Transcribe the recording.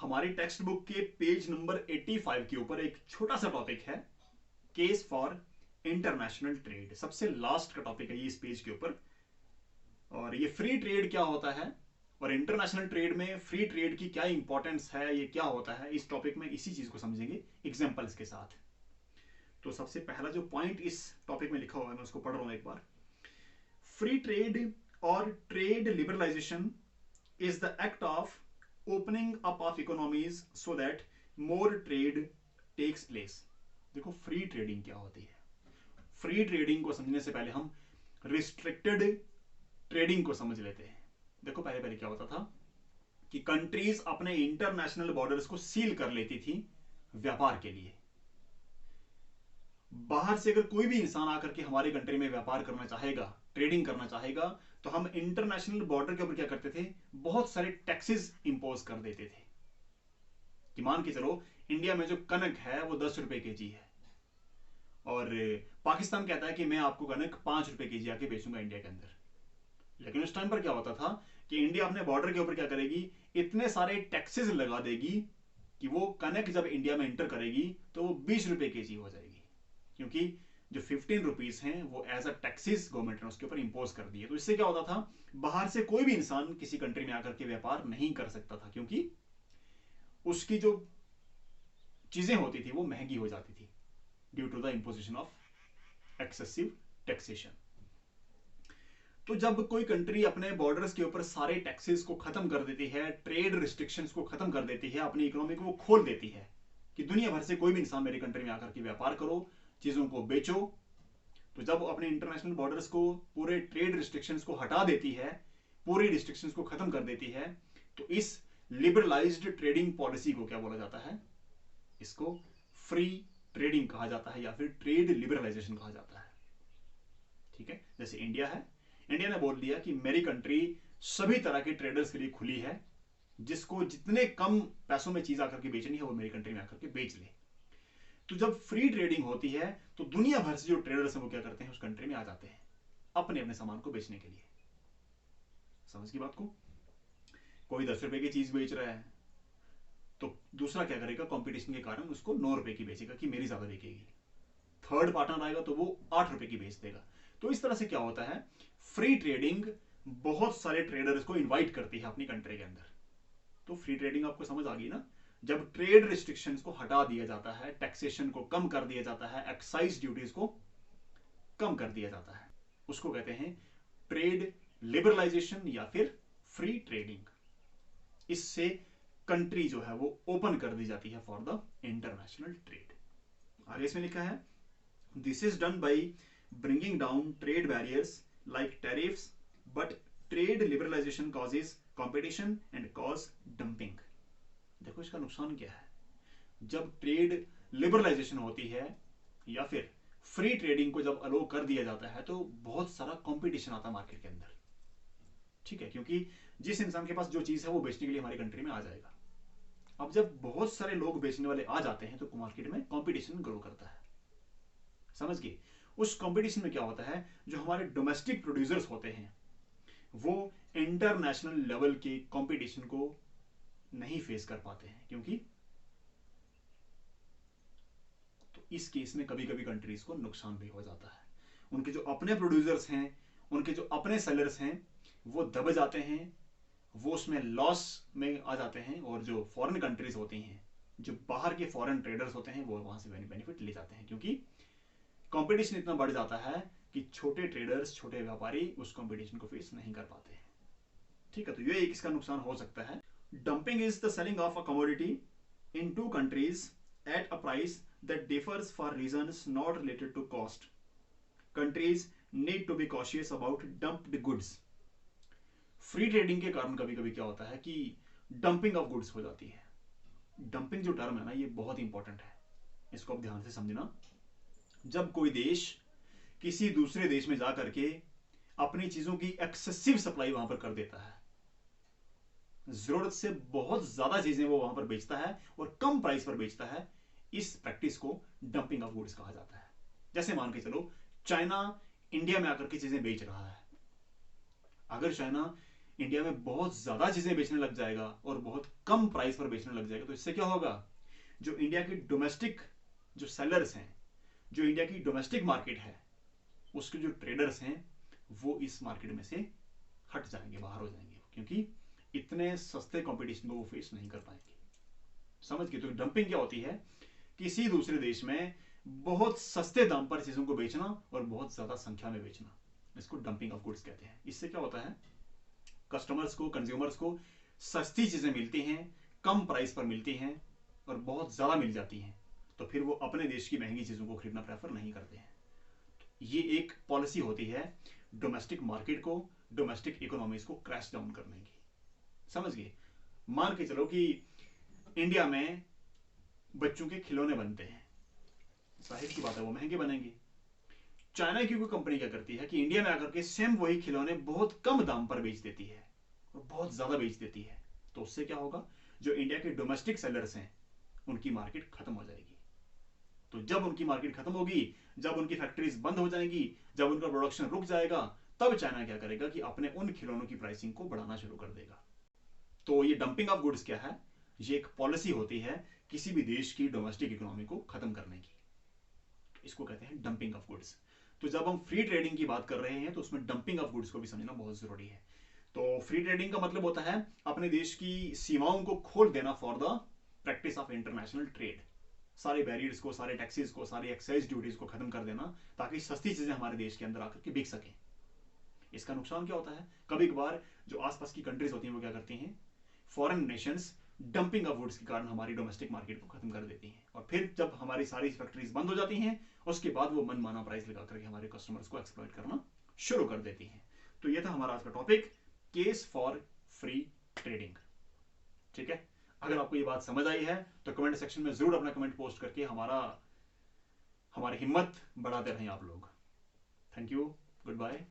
हमारी text book के page number 85 के ऊपर एक छोटा सा टॉपिक है, केस फॉर इंटरनेशनल ट्रेड। सबसे लास्ट का टॉपिक है ये इस पेज के ऊपर। और ये फ्री ट्रेड क्या होता है और इंटरनेशनल ट्रेड में फ्री ट्रेड की क्या इंपॉर्टेंस है, ये क्या होता है, इस टॉपिक में इसी चीज को समझेंगे एग्जांपल्स के साथ। तो सबसे पहला जो पॉइंट इस टॉपिक में लिखा हुआ है मैं उसको पढ़ रहा हूं एक बार। फ्री ट्रेड और trade liberalisation is the act of opening up of economies so that more trade takes place। देखो फ्री ट्रेडिंग क्या होती है। फ्री ट्रेडिंग को समझने से पहले हम रिस्ट्रिक्टेड ट्रेडिंग को समझ लेते हैं। देखो पहले पहले क्या होता था कि कंट्रीज अपने इंटरनेशनल बॉर्डर्स को सील कर लेती थी व्यापार के लिए। बाहर से अगर कोई भी इंसान आकर के हमारी कंट्री में व्यापार करना चाहेगा, ट्रेडिंग करना चाहेगा, तो हम इंटरनेशनल बॉर्डर के ऊपर क्या करते थे, बहुत सारे टैक्सेस इंपोज कर देते थे। कि मान के चलो इंडिया में जो कनक है वो 10 रुपए केजी है और पाकिस्तान कहता है कि मैं आपको कनक 5 रुपए केजी आके बेचूंगा इंडिया के अंदर। लेकिन उस टाइम पर क्या होता था कि इंडिया अपने बॉर्डर के ऊपर क्या करेगी, इतने सारे टैक्सेस लगा देगी कि वो कनक जब इंडिया में एंटर करेगी तो वो 20 रुपए केजी हो जाएगी, क्योंकि जो 15 रुपीज हैं वो एज अ टैक्सेस गवर्नमेंट ने उसके ऊपर इंपोज कर दिए। तो इससे क्या होता था, बाहर से कोई भी इंसान किसी कंट्री में आकर के व्यापार नहीं कर सकता था, क्योंकि उसकी जो चीजें होती थी वो महंगी हो जाती थी due to the imposition of excessive taxation. तो जब कोई कंट्री अपने बॉर्डर्स के ऊपर सारे टैक्सेस को खत्म कर देती है, ट्रेड रिस्ट्रिक्शंस को खत्म कर देती है, अपनी इकोनॉमी को वो खोल देती है कि दुनिया भर से कोई भी इंसान मेरी कंट्री में आकर के व्यापार करो, चीजों को बेचो। तो जब अपने इंटरनेशनल बॉर्डर्स को, पूरे ट्रेड रिस्ट्रिक्शंस को हटा देती है, पूरी रिस्ट्रिक्शंस को खत्म कर देती है, तो इस लिबरलाइज्ड ट्रेडिंग पॉलिसी को क्या बोला जाता है, इसको फ्री ट्रेडिंग कहा जाता है या फिर ट्रेड लिबरलाइजेशन कहा जाता है। ठीक है, जैसे इंडिया है, इंडिया ने बोल दिया कि मेरी कंट्री सभी तरह के ट्रेडर्स के लिए खुली है, जिसको जितने कम पैसों में चीज आकर के बेचनी है वो मेरी कंट्री में आकर के बेच ले। तो जब फ्री ट्रेडिंग होती है तो दुनिया भर से जो ट्रेडर्स हैं वो क्या करते हैं, उस कंट्री में आ जाते हैं अपने अपने सामान को बेचने के लिए। समझ की बात को? कोई 10 रुपए की चीज बेच रहा है तो दूसरा क्या करेगा, कंपटीशन के कारण उसको 9 रुपए की बेचेगा कि मेरी ज्यादा बिकेगी। थर्ड पार्टनर आएगा तो वो 8 रुपए की बेच देगा। तो इस तरह से क्या होता है, फ्री ट्रेडिंग बहुत सारे ट्रेडर्स को इन्वाइट करती है अपनी कंट्री के अंदर। तो फ्री ट्रेडिंग आपको समझ आ गई ना। जब ट्रेड रिस्ट्रिक्शंस को हटा दिया जाता है, टैक्सेशन को कम कर दिया जाता है, एक्साइज ड्यूटीज को कम कर दिया जाता है, उसको कहते हैं ट्रेड लिबरलाइजेशन या फिर फ्री ट्रेडिंग। इससे कंट्री जो है वो ओपन कर दी जाती है फॉर द इंटरनेशनल ट्रेड। आगे इसमें लिखा है, this is done by bringing down trade barriers like tariffs, but trade liberalisation causes competition and cause dumping. देखो इसका नुकसान क्या है, जब ट्रेड लिबरलाइजेशन होती है या फिर फ्री ट्रेडिंग को जब अलो कर दिया जाता है तो बहुत सारा कंपटीशन आता है मार्केट के अंदर। ठीक है, क्योंकि जिस इंसान के पास जो चीज है वो बेचने के लिए हमारी कंट्री में आ जाएगा। अब जब बहुत सारे लोग बेचने वाले आ जाते हैं तो मार्केट में कंपटीशन ग्रो करता है। समझ गए? उस कंपटीशन में क्या होता है, जो हमारे डोमेस्टिक प्रोड्यूसर्स होते हैं वो इंटरनेशनल लेवल के कंपटीशन को नहीं फेस कर पाते हैं, क्योंकि तो इस केस में कभी कभी कंट्रीज को नुकसान भी हो जाता है। उनके जो अपने प्रोड्यूसर्स हैं, उनके जो अपने सेलर्स हैं वो दब जाते हैं, वो उसमें लॉस में आ जाते हैं, और जो फॉरेन कंट्रीज होती हैं, जो बाहर के फॉरेन ट्रेडर्स होते हैं वो वहां से बेनिफिट ले जाते हैं, क्योंकि कंपटीशन इतना बढ़ जाता है कि छोटे ट्रेडर्स, छोटे व्यापारी उस कंपटीशन को फेस नहीं कर पाते हैं। ठीक है, तो ये एक इसका नुकसान हो सकता है। Dumping is the selling of a commodity in two countries at a price that differs for reasons not related to cost. Countries need to be cautious about dumped goods. Free trading के कारण कभी कभी क्या होता है कि dumping of goods हो जाती है। डंपिंग जो टर्म है ना, ये बहुत इंपॉर्टेंट है, इसको आप ध्यान से समझना। जब कोई देश किसी दूसरे देश में जा करके अपनी चीजों की एक्सेसिव सप्लाई वहां पर कर देता है, जरूरत से बहुत ज्यादा चीजें वो वहां पर बेचता है और कम प्राइस पर बेचता है, इस प्रैक्टिस को डंपिंग ऑफ गुड्स कहा जाता है। जैसे मान के चलो चाइना इंडिया में आकर के चीजें बेच रहा है। अगर चाइना इंडिया में बहुत ज्यादा चीजें बेचने लग जाएगा और बहुत कम प्राइस पर बेचने लग जाएगा, तो इससे क्या होगा, जो इंडिया की डोमेस्टिक जो सेलर्स हैं, जो इंडिया की डोमेस्टिक मार्केट है, उसके जो ट्रेडर्स हैं वो इस मार्केट में से हट जाएंगे, बाहर हो जाएंगे, क्योंकि इतने सस्ते कंपटीशन को वो फेस नहीं कर पाएंगे। समझ गए? तो डंपिंग क्या होती है, किसी दूसरे देश में बहुत सस्ते दाम पर चीजों को बेचना और बहुत ज्यादा संख्या में बेचना, इसको डंपिंग ऑफ गुड्स कहते हैं। इससे क्या होता है, कस्टमर्स को, कंज्यूमर्स को सस्ती चीजें मिलती हैं, कम प्राइस पर मिलती हैं और बहुत ज्यादा मिल जाती हैं, तो फिर वो अपने देश की महंगी चीजों को खरीदना प्रेफर नहीं करते हैं। ये एक पॉलिसी होती है डोमेस्टिक मार्केट को, डोमेस्टिक इकोनॉमीज को क्रैश डाउन करने की। समझ गए? मान के चलो कि इंडिया में बच्चों के खिलौने बनते हैं, जाहिर सी बात है वो महंगे बनेंगे। चाइना की कोई कंपनी क्या करती है कि इंडिया में आकर के सेम वही खिलौने बहुत कम दाम पर बेच देती है और बहुत ज्यादा बेच देती है, तो उससे क्या होगा, जो इंडिया के डोमेस्टिक सेलर्स हैं उनकी मार्केट खत्म हो जाएगी। तो जब उनकी मार्केट खत्म होगी, जब उनकी फैक्ट्रीज बंद हो जाएंगी, जब उनका प्रोडक्शन रुक जाएगा, तब चाइना क्या करेगा कि अपने उन खिलौनों की प्राइसिंग को बढ़ाना शुरू कर देगा। तो ये डंपिंग ऑफ गुड्स क्या है, ये एक पॉलिसी होती है किसी भी देश की डोमेस्टिक इकोनॉमी को खत्म करने की, इसको कहते हैं डंपिंग ऑफ गुड्स। तो जब हम फ्री ट्रेडिंग की बात कर रहे हैं तो उसमें डंपिंग ऑफ गुड्स को भी समझना बहुत जरूरी है। तो फ्री ट्रेडिंग का मतलब होता है अपने देश की सीमाओं को खोल देना for the practice of international trade, सारे बैरियर्स को, सारे टैक्सेस को, सारी एक्साइज ड्यूटीज को खत्म कर देना, ताकि सस्ती चीजें हमारे देश के अंदर आकर के बिक सकें। इसका नुकसान क्या होता है, कभी कभार जो आसपास की कंट्रीज होती हैं वो क्या करती हैं, foreign Nations dumping of goods के कारण हमारी डोमेस्टिक मार्केट को खत्म कर देती हैं, और फिर जब हमारी सारी फैक्ट्रीज बंद हो जाती हैं, उसके बाद वो मनमाना प्राइस लगा करके हमारे कस्टमर्स को एक्सप्लॉइट करना शुरू कर देती हैं। तो ये था हमारा आज का topic, case for free trading. ठीक है, अगर आपको ये बात समझ आई है तो कमेंट सेक्शन में जरूर अपना कमेंट पोस्ट करके हमारी हिम्मत बढ़ाते रहें आप लोग। Thank you, good bye.